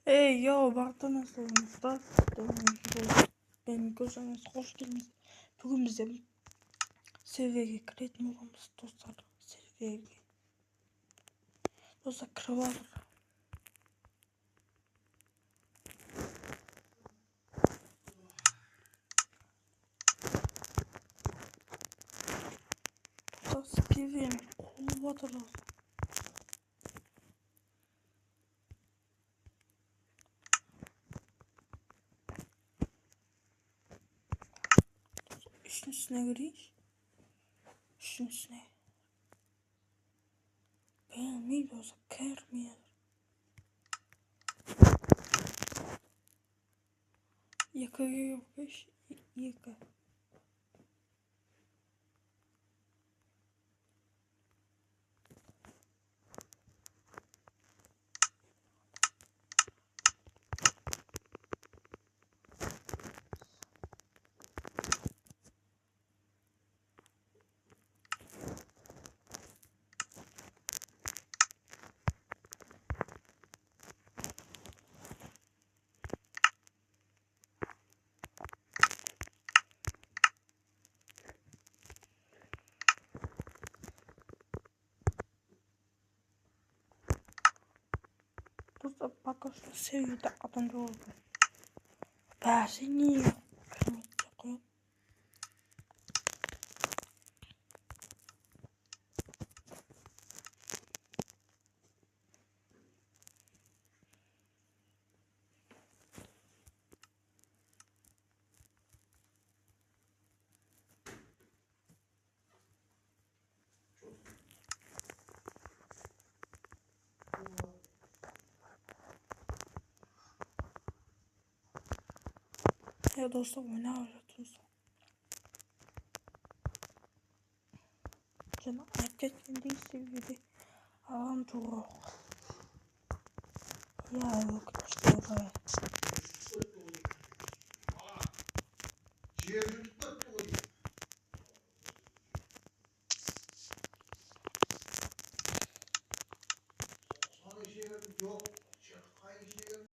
Yo, baktınız da benim gözünüz hoş geldiniz. Bugün bizim seviyeye kredi olmamız dostlar. Seviyeye. Dostlar kraval. Dostlar seviyenin kolu vardır. İşin üstüne giriş. İşin üstüne. Beğenmeyi olsa kırmıyor. Yakıyor yaka. Dostlar bakın şu seviyede adamda oldu. Ben seni yok. Ya dostlar ne arıyorsunuz? Canım herkes kendi seviyede alan doğru. Ya yok işte oraya.